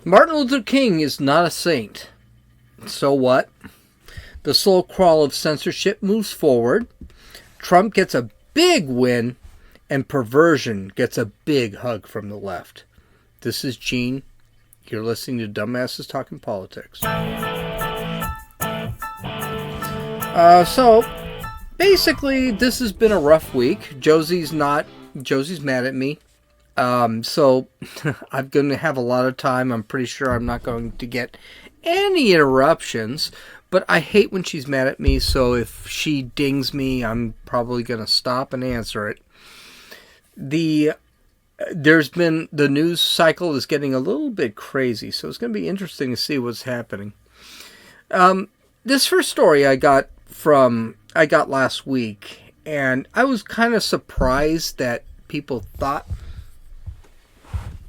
Martin Luther King is not a saint. So what? The slow crawl of censorship moves forward. Trump gets a big win, and perversion gets a big hug from the left. This is Gene. You're listening to Dumbasses Talking Politics. So, basically, this has been a rough week. Josie's mad at me. So, I'm going to have a lot of time. I'm pretty sure I'm not going to get any interruptions. But I hate when she's mad at me, so if she dings me, I'm probably going to stop and answer it. The news cycle is getting a little bit crazy, so it's going to be interesting to see what's happening. This first story I got last week, and I was kind of surprised that people thought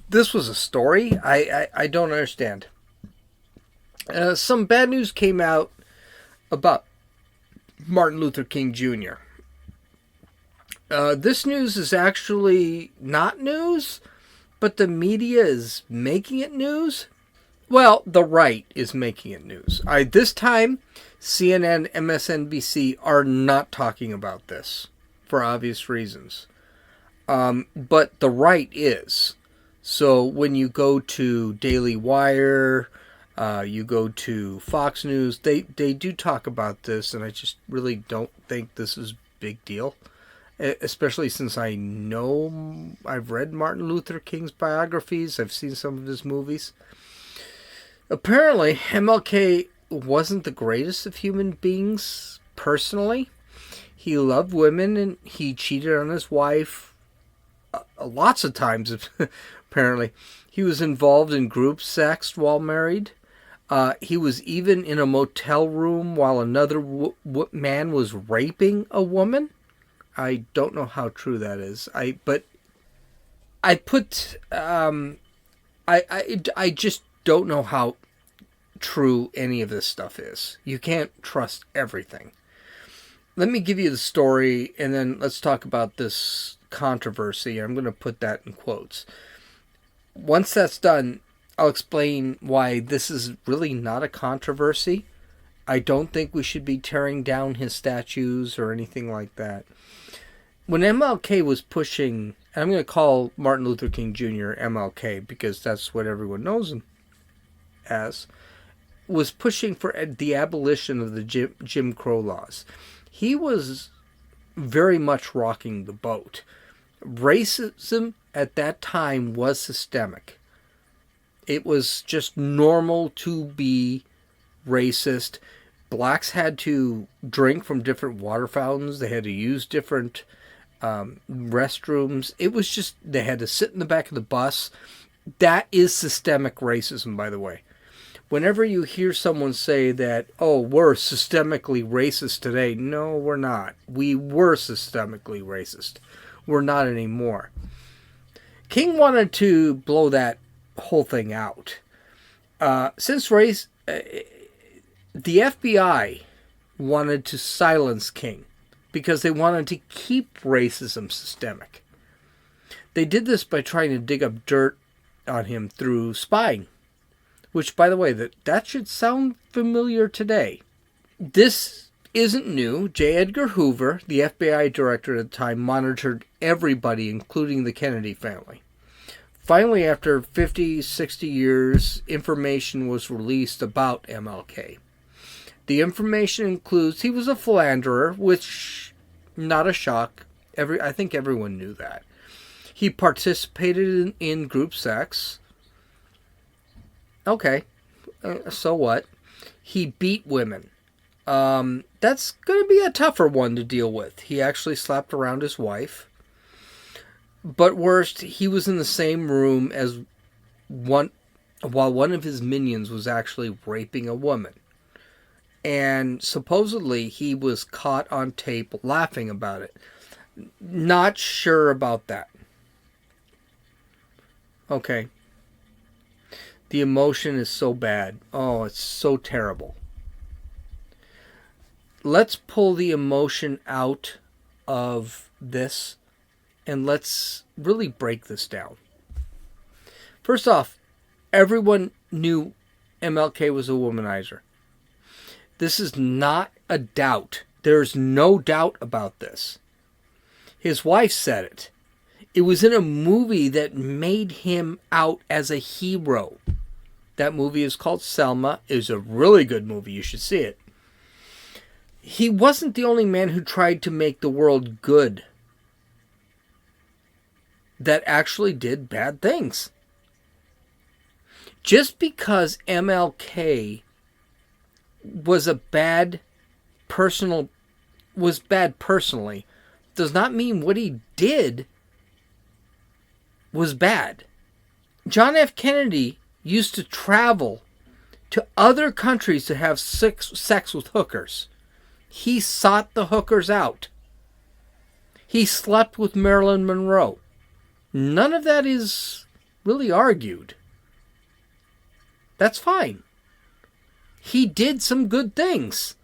this was a story. I don't understand. Some bad news came out about Martin Luther King Jr. This news is actually not news, but the media is making it news. Well, the right is making it news. This time, CNN, MSNBC are not talking about this for obvious reasons. But the right is. So when you go to Daily Wire, you go to Fox News, they do talk about this, and I just really don't think this is a big deal. Especially since I've read Martin Luther King's biographies, I've seen some of his movies. Apparently, MLK wasn't the greatest of human beings, personally. He loved women, and he cheated on his wife lots of times, apparently. He was involved in group sex while married. He was even in a motel room while another man was raping a woman. I don't know how true that is. I just don't know how true any of this stuff is. You can't trust everything. Let me give you the story, and then let's talk about this controversy. I'm going to put that in quotes. Once that's done, I'll explain why this is really not a controversy. I don't think we should be tearing down his statues or anything like that. When MLK was pushing, and I'm going to call Martin Luther King Jr. MLK because that's what everyone knows him as, was pushing for the abolition of the Jim Crow laws. He was very much rocking the boat. Racism at that time was systemic. It was just normal to be racist. Blacks had to drink from different water fountains. They had to use different restrooms. It was just, they had to sit in the back of the bus. That is systemic racism, by the way. Whenever you hear someone say that, oh, we're systemically racist today, no, we're not. We were systemically racist. We're not anymore. King wanted to blow that whole thing out. Since race, the FBI wanted to silence King because they wanted to keep racism systemic. They did this by trying to dig up dirt on him through spying, which, by the way, that should sound familiar today. This isn't new. J. Edgar Hoover, the FBI director at the time, monitored everybody, including the Kennedy family. Finally, after 50, 60 years, information was released about MLK. The information includes he was a philanderer, which, not a shock. I think everyone knew that. He participated in group sex. Okay, so what? He beat women. That's going to be a tougher one to deal with. He actually slapped around his wife. But worst, he was in the same room as while one of his minions was actually raping a woman. And supposedly he was caught on tape laughing about it. Not sure about that. Okay. The emotion is so bad. Oh, it's so terrible. Let's pull the emotion out of this and let's really break this down. First off, Everyone knew MLK was a womanizer. This is not a doubt. There's no doubt about this. His wife said it. It was in a movie that made him out as a hero. That movie is called Selma. It was a really good movie. You should see it. He wasn't the only man who tried to make the world good that actually did bad things. Just because MLK was bad personally does not mean what he did was bad. John F. Kennedy used to travel to other countries to have sex with hookers. He sought the hookers out. He slept with Marilyn Monroe. None of that is really argued. That's fine. He did some good things.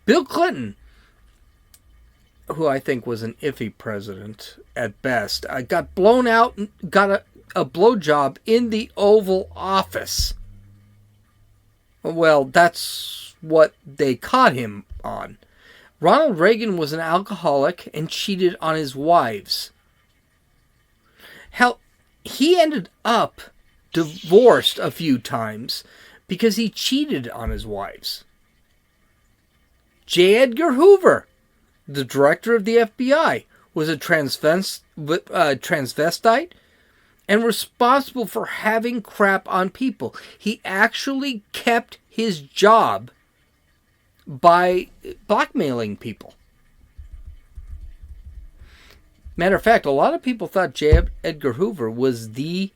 Bill Clinton, who I think was an iffy president at best, got blown out and got a blowjob in the Oval Office. Well, that's what they caught him on. Ronald Reagan was an alcoholic and cheated on his wives. Hell, he ended up divorced a few times because he cheated on his wives. J. Edgar Hoover, the director of the FBI, was a transvestite and responsible for having crap on people. He actually kept his job by blackmailing people. Matter of fact, a lot of people thought J. Edgar Hoover was the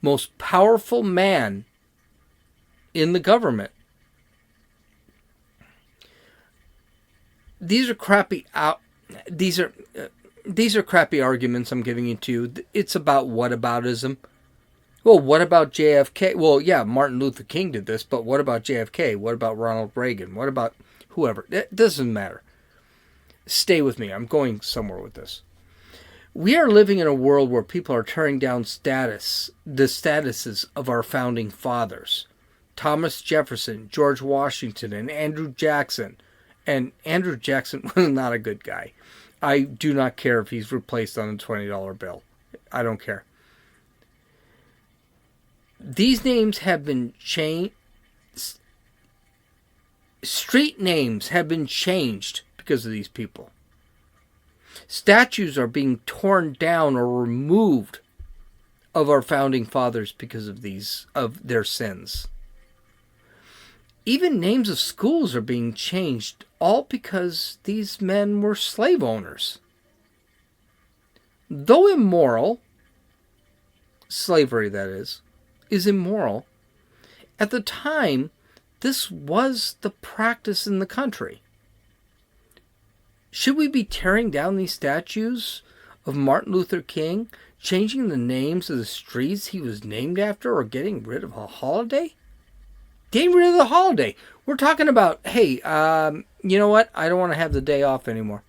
most powerful man in the government. These are crappy crappy arguments I'm giving you to. It's about whataboutism. Well, what about JFK? Well, yeah, Martin Luther King did this, but what about JFK? What about Ronald Reagan? What about whoever? It doesn't matter. Stay with me. I'm going somewhere with this. We are living in a world where people are tearing down the statuses of our founding fathers. Thomas Jefferson, George Washington, and Andrew Jackson. And Andrew Jackson was not a good guy. I do not care if he's replaced on a $20 bill. I don't care. These names have been changed. Street names have been changed because of these people. Statues are being torn down or removed of our founding fathers because of their sins. Even names of schools are being changed, all because these men were slave owners. Though immoral, slavery that is immoral, at the time, this was the practice in the country. Should we be tearing down these statues of Martin Luther King, changing the names of the streets he was named after, or getting rid of a holiday? Getting rid of the holiday. We're talking about, hey, you know what? I don't want to have the day off anymore.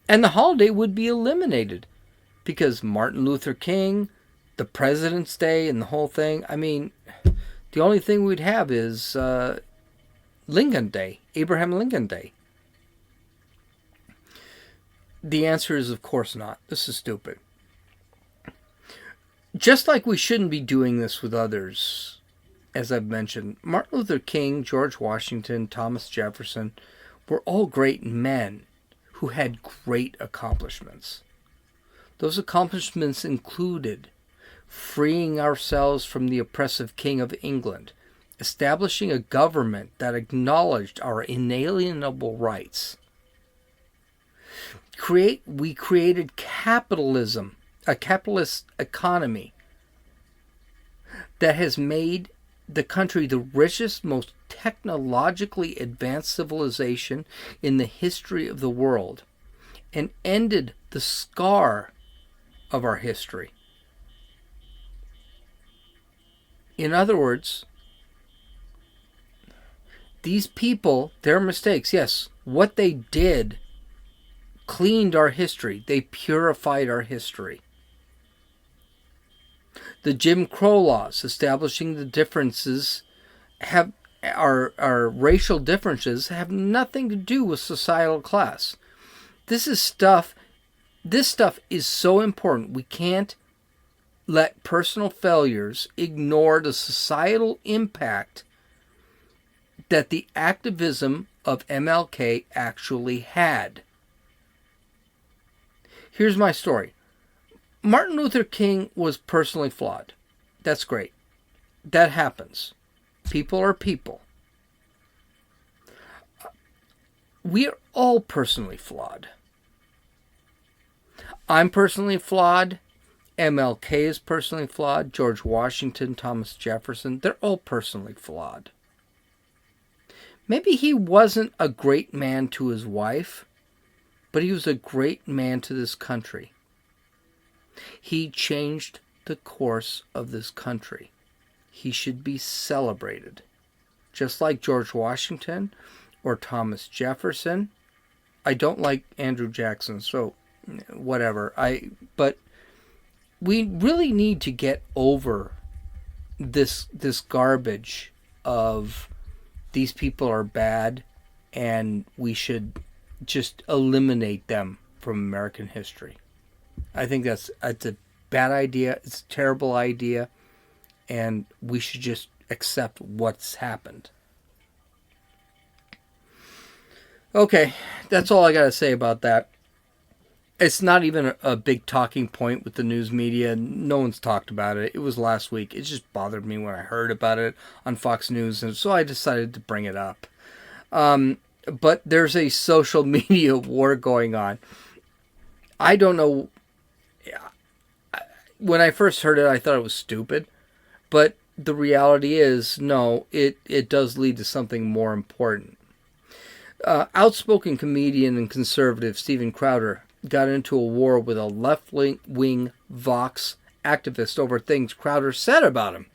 And the holiday would be eliminated because Martin Luther King, the President's Day, and the whole thing. I mean, the only thing we'd have is Lincoln Day, Abraham Lincoln Day. The answer is, of course not. This is stupid. Just like we shouldn't be doing this with others, as I've mentioned, Martin Luther King, George Washington, Thomas Jefferson were all great men who had great accomplishments. Those accomplishments included freeing ourselves from the oppressive King of England, establishing a government that acknowledged our inalienable rights. We created capitalism, a capitalist economy that has made the country the richest, most technologically advanced civilization in the history of the world, and ended the scar of our history. In other words, these people, their mistakes, yes, what they did cleaned our history. They purified our history. The Jim Crow laws establishing the differences our racial differences have nothing to do with societal class. This stuff is so important. We can't let personal failures ignore the societal impact that the activism of MLK actually had. Here's my story. Martin Luther King was personally flawed. That's great. That happens. People are people. We are all personally flawed. I'm personally flawed. MLK is personally flawed. George Washington, Thomas Jefferson, they're all personally flawed. Maybe he wasn't a great man to his wife, but he was a great man to this country. He changed the course of this country. He should be celebrated. Just like George Washington or Thomas Jefferson. I don't like Andrew Jackson, so whatever. But we really need to get over this garbage of these people are bad and we should just eliminate them from American history. I think it's a bad idea. It's a terrible idea. And we should just accept what's happened. Okay, that's all I got to say about that. It's not even a big talking point with the news media. No one's talked about it. It was last week. It just bothered me when I heard about it on Fox News, and so I decided to bring it up. But there's a social media war going on. I don't know. When I first heard it, I thought it was stupid. But the reality is, no, it does lead to something more important. Outspoken comedian and conservative Steven Crowder got into a war with a left-wing Vox activist over things Crowder said about him.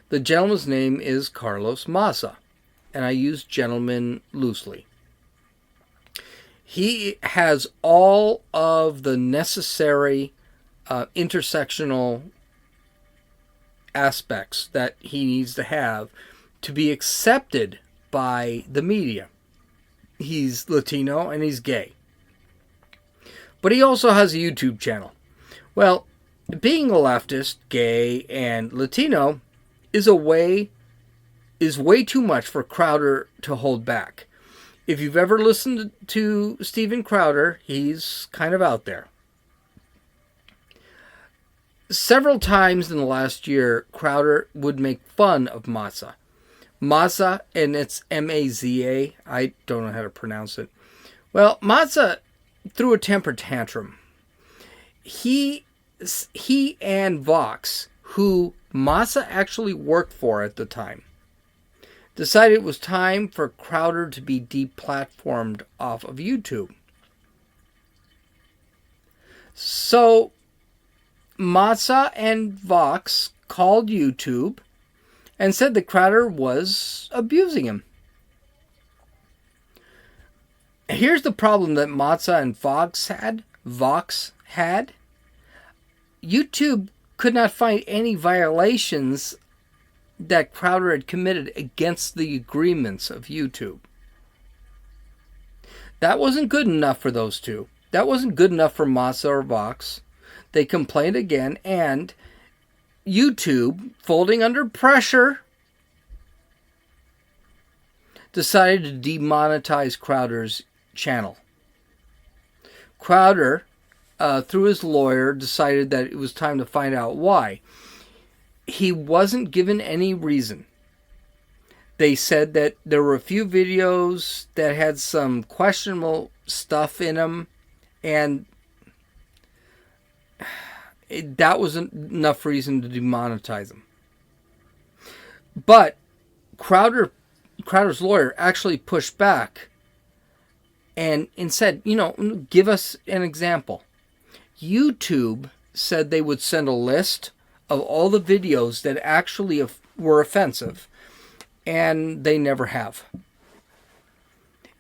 The gentleman's name is Carlos Maza, and I use gentleman loosely. He has all of the necessary intersectional aspects that he needs to have to be accepted by the media. He's Latino and he's gay. But he also has a YouTube channel. Well, being a leftist, gay, and Latino is way too much for Crowder to hold back. If you've ever listened to Steven Crowder, he's kind of out there. Several times in the last year, Crowder would make fun of Maza. Maza, and it's M-A-Z-A. I don't know how to pronounce it. Well, Maza threw a temper tantrum. He and Vox, who Maza actually worked for at the time, decided it was time for Crowder to be deplatformed off of YouTube. So Maza and Vox called YouTube and said that Crowder was abusing him. Here's the problem that Maza and Vox had. YouTube could not find any violations that Crowder had committed against the agreements of YouTube. That wasn't good enough for those two. That wasn't good enough for Maza or Vox. They complained again, and YouTube, folding under pressure, decided to demonetize Crowder's channel. Crowder, through his lawyer, decided that it was time to find out why. He wasn't given any reason. They said that there were a few videos that had some questionable stuff in them, and that wasn't enough reason to demonetize them. But Crowder's lawyer actually pushed back and said, give us an example. YouTube said they would send a list of all the videos that actually were offensive, and they never have.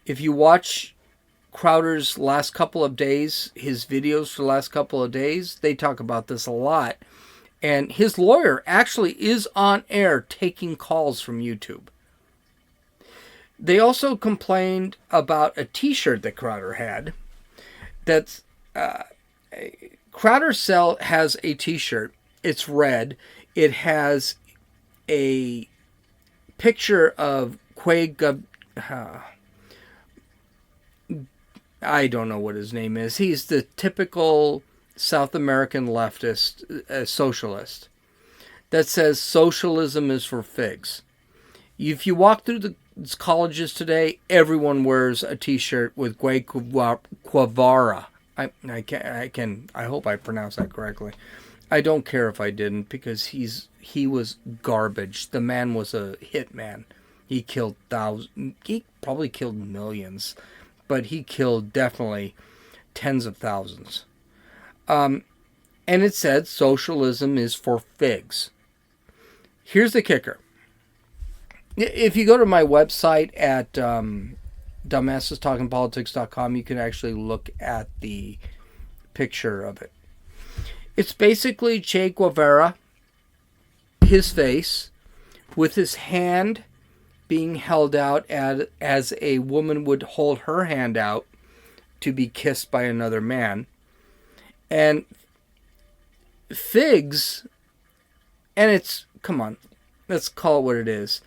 If you watch Crowder's last couple of days, his videos for the last couple of days, they talk about this a lot. And his lawyer actually is on air taking calls from YouTube. They also complained about a t-shirt that Crowder had. That's Crowder has a t-shirt. It's red. It has a picture of I don't know what his name is. He's the typical South American leftist, socialist, that says socialism is for figs. If you walk through the colleges today, everyone wears a t-shirt with Che Guevara. I hope I pronounced that correctly. I don't care if I didn't, because he was garbage. The man was a hitman. He killed thousands. He probably killed millions, but he killed definitely tens of thousands. And it said socialism is for figs. Here's the kicker. If you go to my website at dumbassestalkingpolitics.com, you can actually look at the picture of it. It's basically Che Guevara, his face, with his hand being held out as a woman would hold her hand out to be kissed by another man. And figs, and it's, come on, let's call it what it is.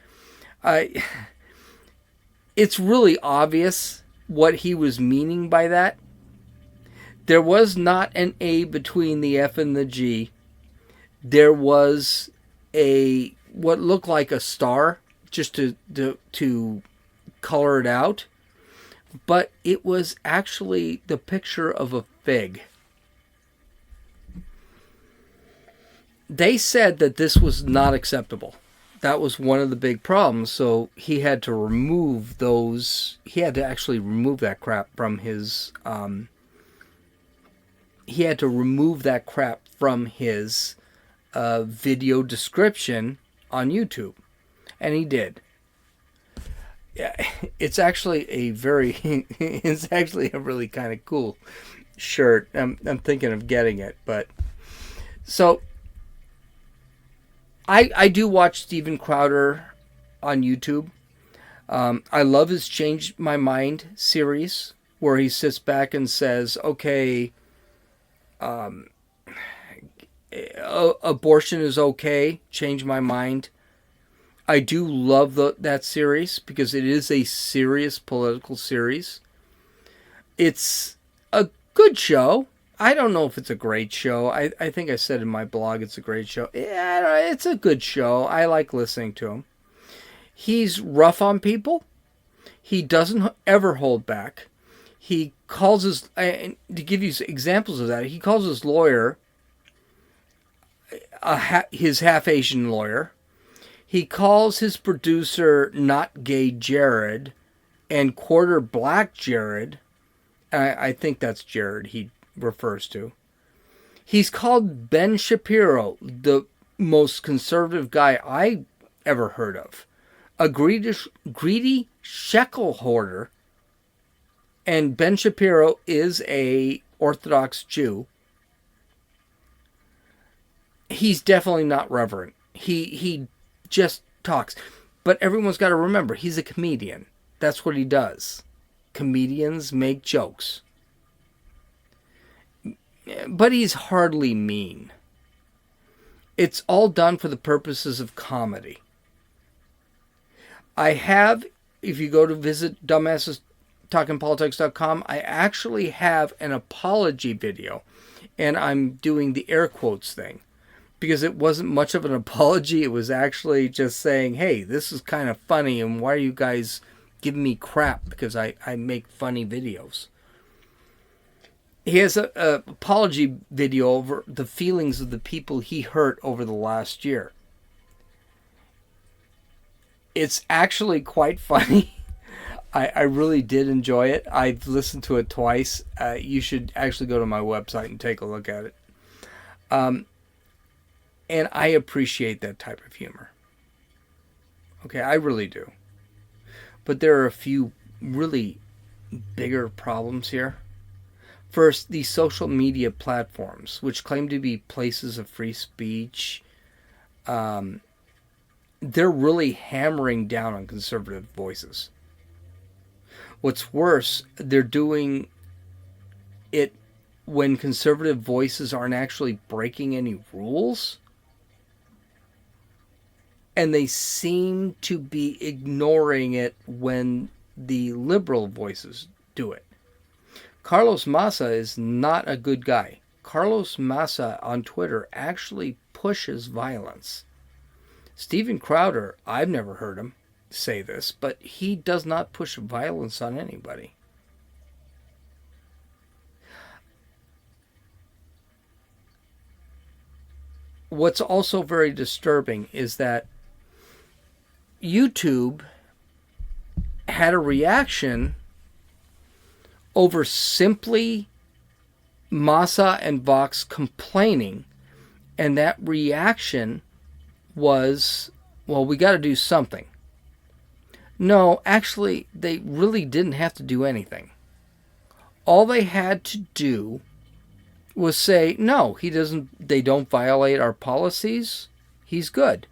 It's really obvious what he was meaning by that. There was not an A between the F and the G. There was what looked like a star, just to color it out. But it was actually the picture of a fig. They said that this was not acceptable. That was one of the big problems. So he had to remove those. He had to actually remove that crap from his. He had to remove that crap from his video description on YouTube, and he did. Yeah, it's actually a really kind of cool shirt. I'm thinking of getting it, but so. I do watch Steven Crowder on YouTube. I love his Change My Mind series, where he sits back and says, okay, abortion is okay, change my mind. I do love that series because it is a serious political series. It's a good show. I don't know if it's a great show. I think I said in my blog it's a great show. Yeah, it's a good show. I like listening to him. He's rough on people. He doesn't ever hold back. He calls his, to give you examples of that, he calls his lawyer his half-Asian lawyer. He calls his producer not gay Jared and quarter black Jared. I think that's Jared he refers to. He's called Ben Shapiro the most conservative guy I ever heard of. A greedy shekel hoarder. And Ben Shapiro is a Orthodox Jew. He's definitely not reverent. He just talks. But everyone's got to remember, he's a comedian. That's what he does. Comedians make jokes. But he's hardly mean. It's all done for the purposes of comedy. I have, if you go to visit dumbassestalkingpolitics.com, I actually have an apology video. And I'm doing the air quotes thing. Because it wasn't much of an apology. It was actually just saying, hey, this is kind of funny. And why are you guys giving me crap? Because I make funny videos. He has an apology video over the feelings of the people he hurt over the last year. It's actually quite funny. I really did enjoy it. I've listened to it twice. You should actually go to my website and take a look at it. And I appreciate that type of humor. Okay, I really do. But there are a few really bigger problems here. First, these social media platforms, which claim to be places of free speech, they're really hammering down on conservative voices. What's worse, they're doing it when conservative voices aren't actually breaking any rules. And they seem to be ignoring it when the liberal voices do it. Carlos Massa is not a good guy. Carlos Massa on Twitter actually pushes violence. Steven Crowder, I've never heard him say this, but he does not push violence on anybody. What's also very disturbing is that YouTube had a reaction over simply Massa and Vox complaining, and that reaction was, well, we got to do something. No, actually, they really didn't have to do anything. All they had to do was say, no, they don't violate our policies, he's good.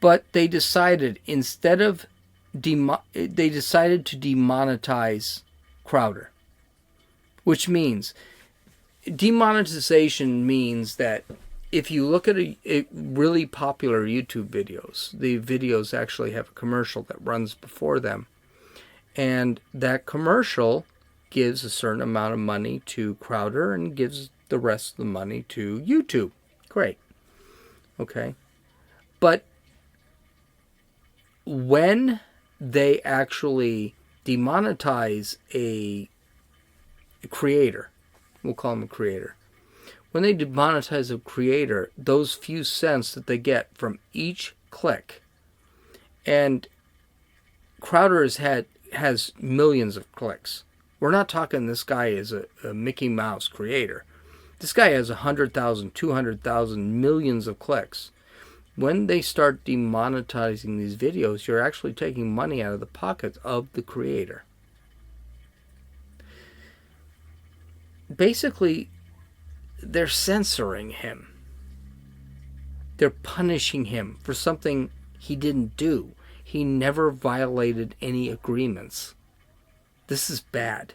But they decided they decided to demonetize Crowder, which means demonetization means that if you look at a really popular YouTube videos, the videos actually have a commercial that runs before them, and that commercial gives a certain amount of money to Crowder and gives the rest of the money to YouTube. Great. Okay. But when they actually demonetize a creator, we'll call him a creator. When they demonetize a creator, those few cents that they get from each click, and Crowder has millions of clicks. We're not talking this guy is a Mickey Mouse creator. This guy has 100,000, 200,000, millions of clicks. When they start demonetizing these videos, you're actually taking money out of the pockets of the creator. Basically, they're censoring him. They're punishing him for something he didn't do. He never violated any agreements. This is bad.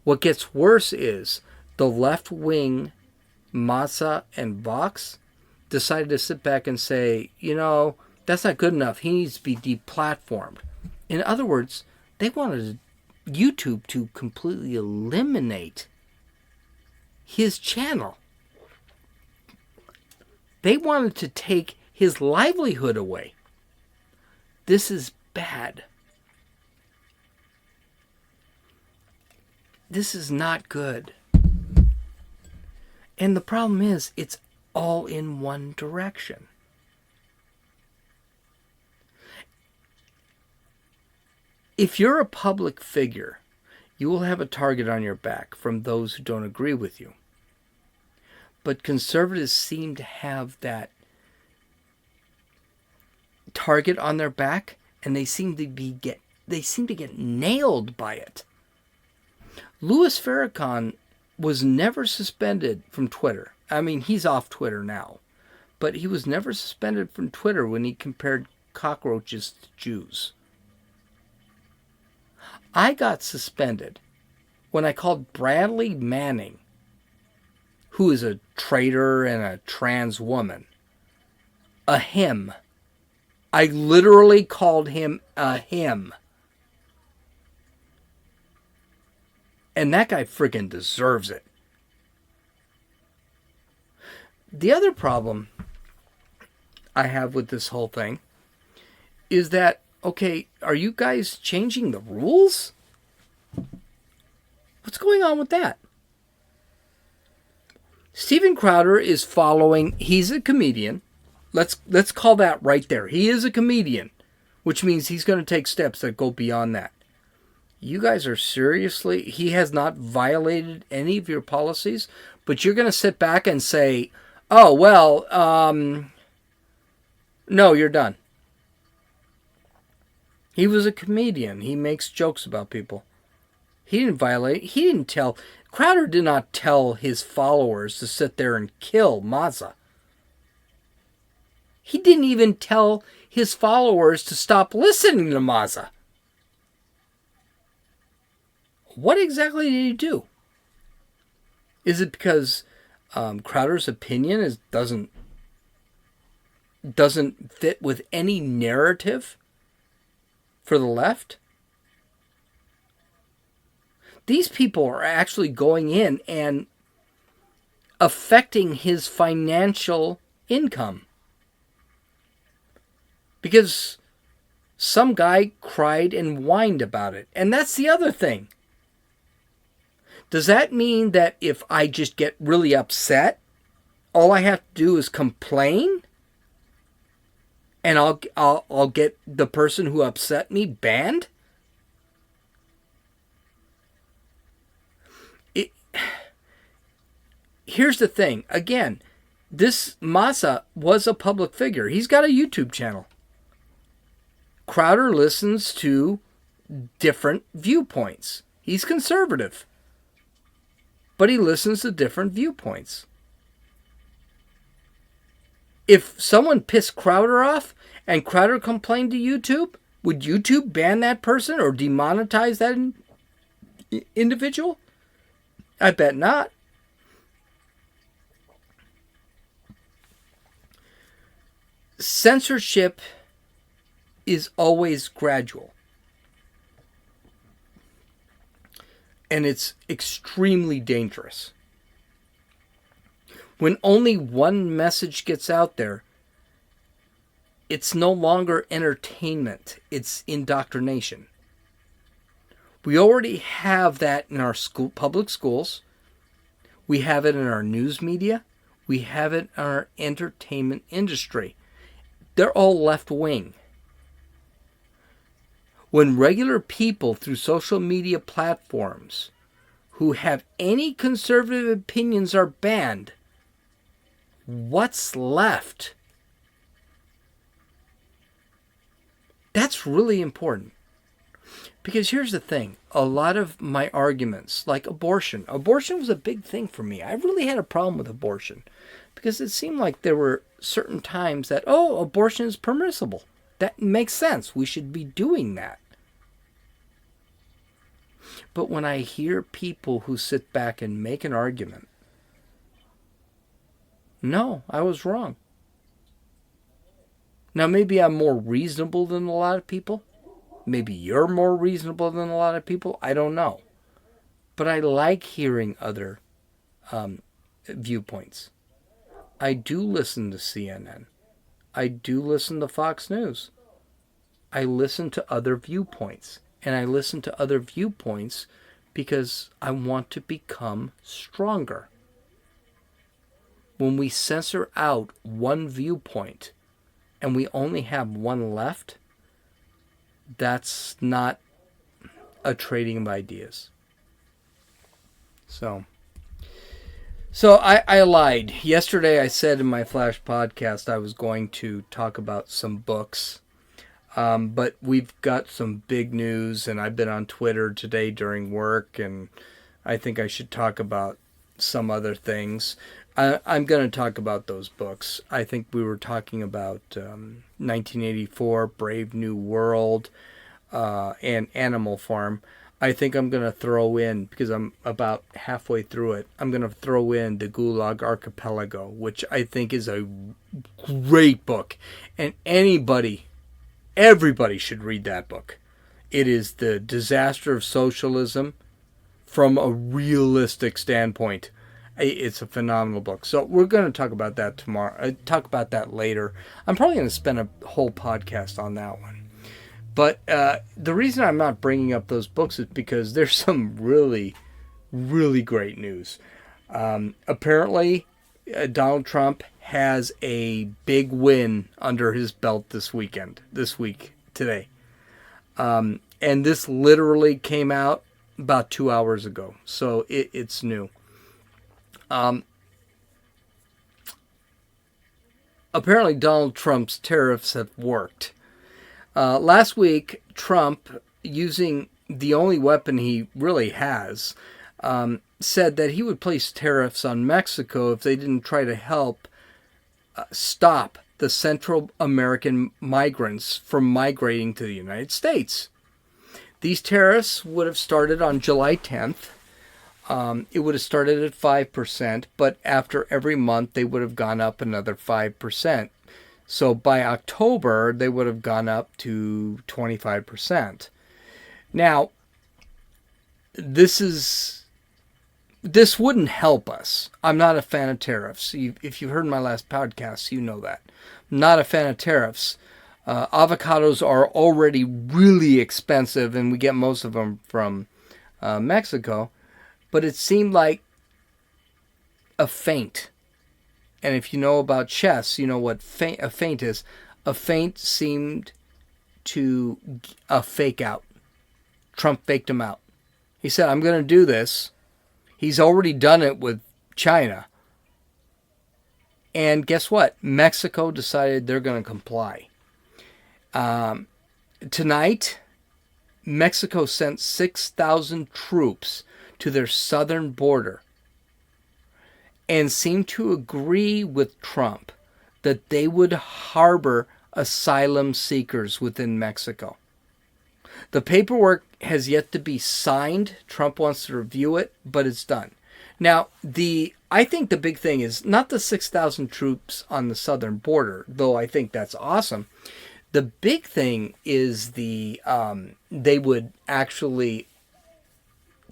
What gets worse is the left-wing Massa and Vox decided to sit back and say, that's not good enough. He needs to be deplatformed. In other words, they wanted YouTube to completely eliminate his channel. They wanted to take his livelihood away. This is bad. This is not good. And the problem is, it's all in one direction. If you're a public figure, you will have a target on your back from those who don't agree with you. But conservatives seem to have that target on their back, and they seem to get nailed by it. Louis Farrakhan was never suspended from Twitter. I mean, he's off Twitter now, but he was never suspended from Twitter when he compared cockroaches to Jews. I got suspended when I called Bradley Manning, who is a traitor and a trans woman, a him. I literally called him a him. And that guy friggin' deserves it. The other problem I have with this whole thing is that, okay, are you guys changing the rules? What's going on with that? Steven Crowder is following, he's a comedian. Let's call that right there. He is a comedian, which means he's going to take steps that go beyond that. You guys are seriously, he has not violated any of your policies, but you're going to sit back and say, oh, well, no, you're done. He was a comedian. He makes jokes about people. He didn't violate. He didn't tell. Crowder did not tell his followers to sit there and kill Mazza. He didn't even tell his followers to stop listening to Mazza. What exactly did he do? Is it because Crowder's opinion doesn't fit with any narrative for the left? These people are actually going in and affecting his financial income. Because some guy cried and whined about it. And that's the other thing. Does that mean that if I just get really upset, all I have to do is complain? And I'll get the person who upset me banned? Here's the thing. Again, this Mazza was a public figure. He's got a YouTube channel. Crowder listens to different viewpoints. He's conservative. But he listens to different viewpoints. If someone pissed Crowder off and Crowder complained to YouTube, would YouTube ban that person or demonetize that individual? I bet not. Censorship is always gradual. And it's extremely dangerous. When only one message gets out there, it's no longer entertainment. It's indoctrination. We already have that in our public schools. We have it in our news media. We have it in our entertainment industry. They're all left-wing. When regular people through social media platforms who have any conservative opinions are banned, what's left? That's really important. Because here's the thing. A lot of my arguments, like abortion. Abortion was a big thing for me. I really had a problem with abortion. Because it seemed like there were certain times that, abortion is permissible. That makes sense. We should be doing that. But when I hear people who sit back and make an argument, no, I was wrong. Now, maybe I'm more reasonable than a lot of people. Maybe you're more reasonable than a lot of people. I don't know. But I like hearing other viewpoints. I do listen to CNN. I do listen to Fox News. I listen to other viewpoints. And I listen to other viewpoints because I want to become stronger. When we censor out one viewpoint and we only have one left, that's not a trading of ideas. So I lied. Yesterday I said in my Flash podcast I was going to talk about some books. But we've got some big news, and I've been on Twitter today during work, and I think I should talk about some other things. I'm going to talk about those books. I think we were talking about 1984, Brave New World, and Animal Farm. I think I'm going to throw in, because I'm about halfway through it, I'm going to throw in the Gulag Archipelago, which I think is a great book. And everybody should read that book. It is the disaster of socialism from a realistic standpoint. It's a phenomenal book. So we're going to talk about that tomorrow. Talk about that later. I'm probably going to spend a whole podcast on that one. But the reason I'm not bringing up those books is because there's some really, really great news. Apparently, Donald Trump has a big win under his belt today. And this literally came out about 2 hours ago. So it's new. Apparently Donald Trump's tariffs have worked. Last week, Trump, using the only weapon he really has, said that he would place tariffs on Mexico if they didn't try to help stop the Central American migrants from migrating to the United States. These tariffs would have started on July 10th. It would have started at 5%, but after every month they would have gone up another 5%. So by October, they would have gone up to 25%. Now, this wouldn't help us. I'm not a fan of tariffs. If you heard my last podcast, you know that. I'm not a fan of tariffs. Avocados are already really expensive, and we get most of them from Mexico. But it seemed like a feint. And if you know about chess, you know what a feint is. A feint seemed to fake out. Trump faked him out. He said, I'm going to do this. He's already done it with China. And guess what? Mexico decided they're going to comply. Tonight, Mexico sent 6,000 troops to their southern border and seemed to agree with Trump that they would harbor asylum seekers within Mexico. The paperwork has yet to be signed. Trump wants to review it, but it's done. Now, I think the big thing is not the 6,000 troops on the southern border, though I think that's awesome. The big thing is they would actually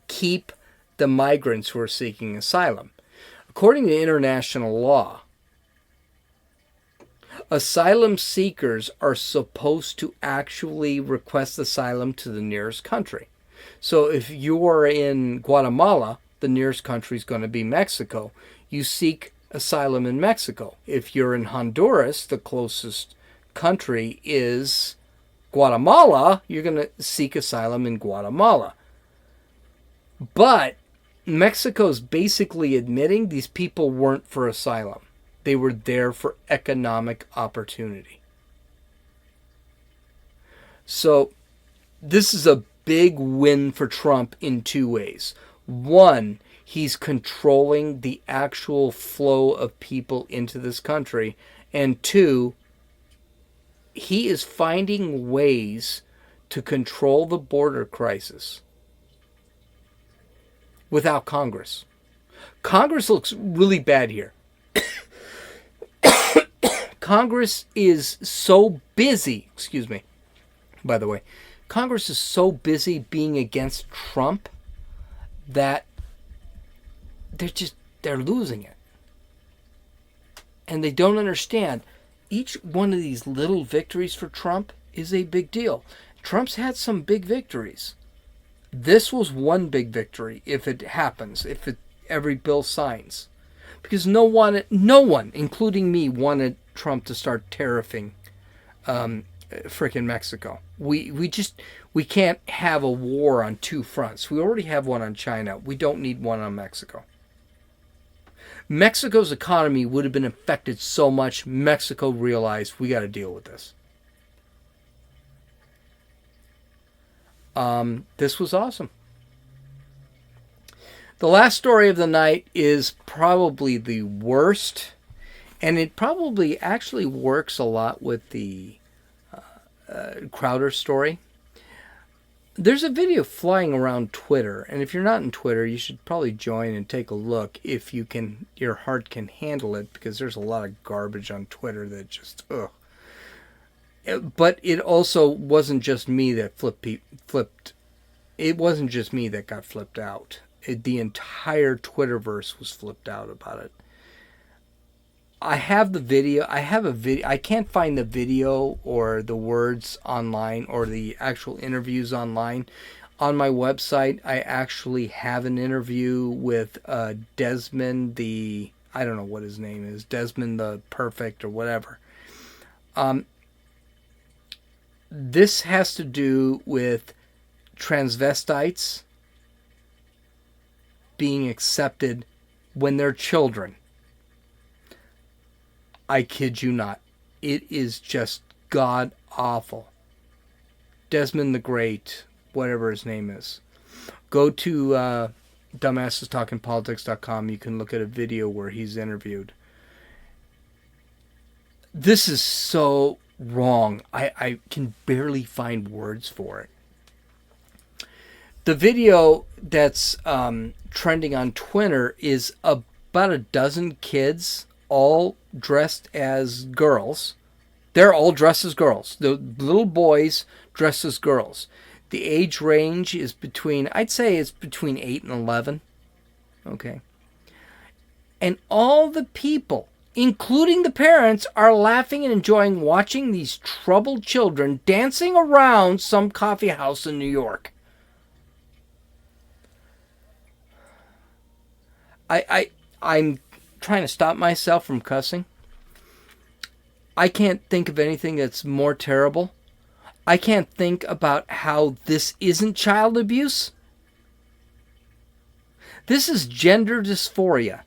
keep the migrants who are seeking asylum. According to international law, asylum seekers are supposed to actually request asylum to the nearest country. So if you are in Guatemala, the nearest country is going to be Mexico. You seek asylum in Mexico. If you're in Honduras, the closest country is Guatemala, you're going to seek asylum in Guatemala. But Mexico's basically admitting these people weren't for asylum. They were there for economic opportunity. So this is a big win for Trump in two ways. One, he's controlling the actual flow of people into this country. And two, he is finding ways to control the border crisis without Congress. Congress looks really bad here. Congress is so busy, by the way, Congress is so busy being against Trump that they're losing it. And they don't understand. Each one of these little victories for Trump is a big deal. Trump's had some big victories. This was one big victory if it happens, every bill signs. Because no one, including me, wanted Trump to start tariffing frickin' Mexico. We can't have a war on two fronts. We already have one on China. We don't need one on Mexico. Mexico's economy would have been affected so much, Mexico realized we got to deal with this. This was awesome. The last story of the night is probably the worst, and it probably actually works a lot with the Crowder story. There's a video flying around Twitter, and if you're not in Twitter, you should probably join and take a look if your heart can handle it, because there's a lot of garbage on Twitter that just, ugh. But it also wasn't just me that flipped. It wasn't just me that got flipped out. The entire Twitterverse was flipped out about it. I have the video. I can't find the video or the words online or the actual interviews online. On my website, I actually have an interview with Desmond I don't know what his name is, Desmond the Perfect or whatever. This has to do with transvestites being accepted when they're children. I kid you not. It is just god awful. Desmond the Great, whatever his name is. Go to dumbassestalkingpolitics.com. You can look at a video where he's interviewed. This is so wrong. I can barely find words for it. The video that's trending on Twitter is about a dozen kids all dressed as girls. They're all dressed as girls. The little boys dressed as girls. The age range is between, I'd say it's between 8 and 11. Okay. And all the people, including the parents, are laughing and enjoying watching these troubled children dancing around some coffee house in New York. I'm trying to stop myself from cussing. I can't think of anything that's more terrible. I can't think about how this isn't child abuse. This is gender dysphoria.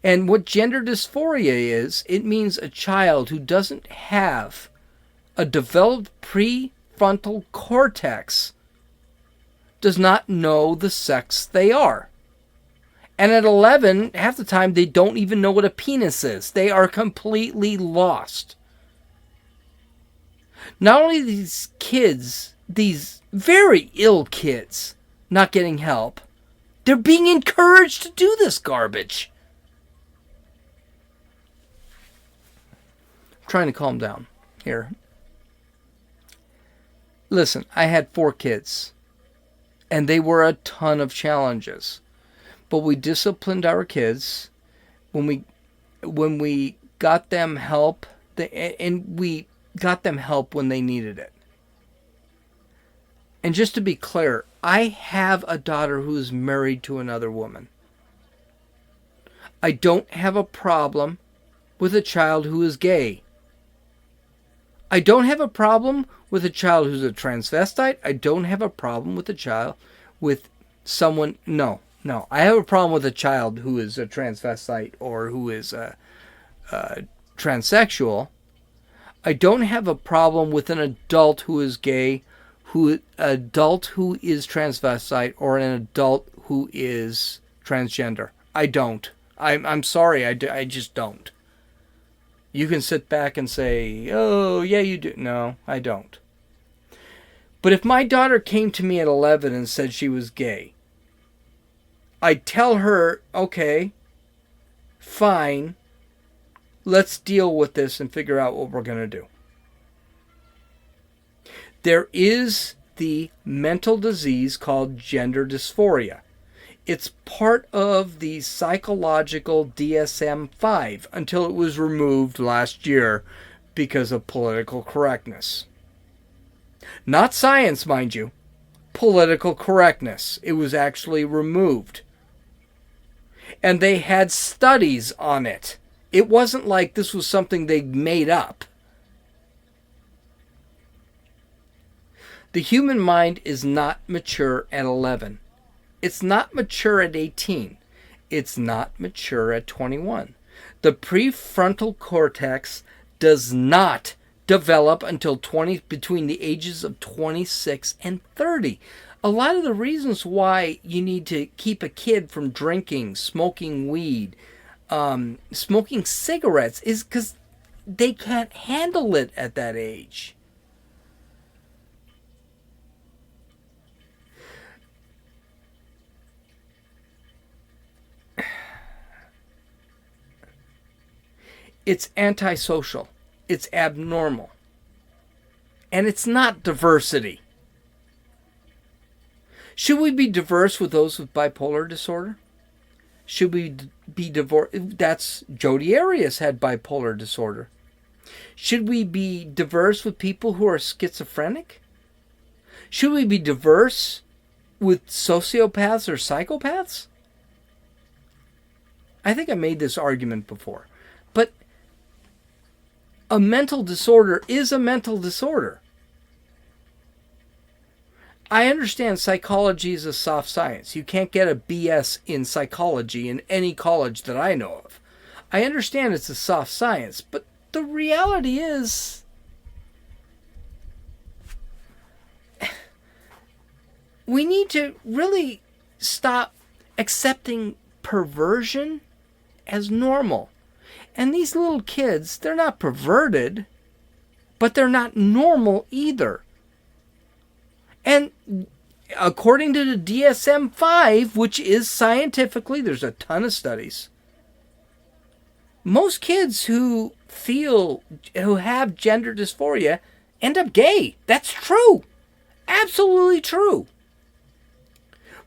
And what gender dysphoria is, it means a child who doesn't have a developed prefrontal cortex does not know the sex they are. And at 11, half the time, they don't even know what a penis is. They are completely lost. Not only these kids, these very ill kids, not getting help, they're being encouraged to do this garbage. I'm trying to calm down here. Listen, I had 4 kids, and they were a ton of challenges. But we disciplined our kids when we got them help, and we got them help when they needed it. And just to be clear, I have a daughter who is married to another woman. I don't have a problem with a child who is gay. I don't have a problem with a child who's a transvestite. I don't have a problem with a child with someone, no. I have a problem with a child who is a transvestite or who is a transsexual. I don't have a problem with an adult who is gay, adult who is transvestite, or an adult who is transgender. I don't. I'm sorry, I just don't. You can sit back and say, oh, yeah, you do. No, I don't. But if my daughter came to me at 11 and said she was gay, I'd tell her, okay, fine, let's deal with this and figure out what we're going to do. There is the mental disease called gender dysphoria. It's part of the psychological DSM-5 until it was removed last year because of political correctness. Not science, mind you. Political correctness. It was actually removed. And they had studies on it. It wasn't like this was something they made up. The human mind is not mature at 11. It's not mature at 18. It's not mature at 21. The prefrontal cortex does not develop until between the ages of 26 and 30. A lot of the reasons why you need to keep a kid from drinking, smoking weed, smoking cigarettes is because they can't handle it at that age. It's antisocial. It's abnormal. And it's not diversity. Should we be diverse with those with bipolar disorder? Should we be divorced? That's Jodi Arias had bipolar disorder. Should we be diverse with people who are schizophrenic? Should we be diverse with sociopaths or psychopaths? I think I made this argument before. But a mental disorder is a mental disorder. I understand psychology is a soft science. You can't get a BS in psychology in any college that I know of. I understand it's a soft science, but the reality is we need to really stop accepting perversion as normal. And these little kids, they're not perverted, but they're not normal either. And according to the DSM-5, which is scientifically, there's a ton of studies, most kids who have gender dysphoria end up gay. That's true. Absolutely true.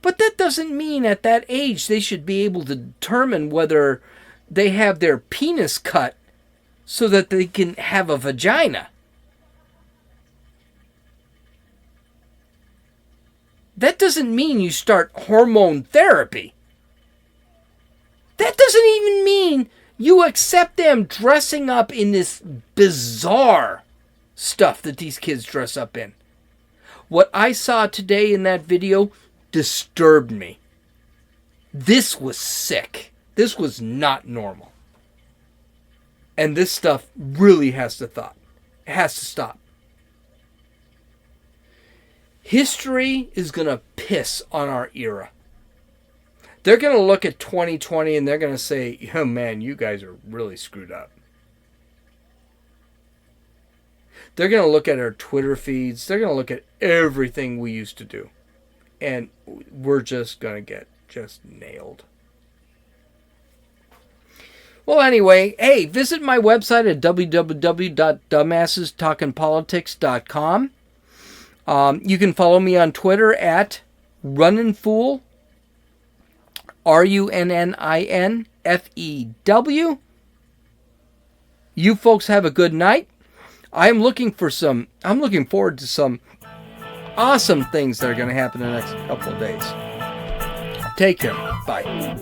But that doesn't mean at that age they should be able to determine whether they have their penis cut so that they can have a vagina. That doesn't mean you start hormone therapy. That doesn't even mean you accept them dressing up in this bizarre stuff that these kids dress up in. What I saw today in that video disturbed me. This was sick. This was not normal. And this stuff really has to stop. History is going to piss on our era. They're going to look at 2020 and they're going to say, oh man, you guys are really screwed up. They're going to look at our Twitter feeds. They're going to look at everything we used to do. And we're just going to get just nailed. Well, anyway, hey, visit my website at www.dumbassestalkingpolitics.com. You can follow me on Twitter at runninfool, RUNNINFEW. You folks have a good night. I'm looking forward to some awesome things that are going to happen in the next couple of days. Take care. Bye.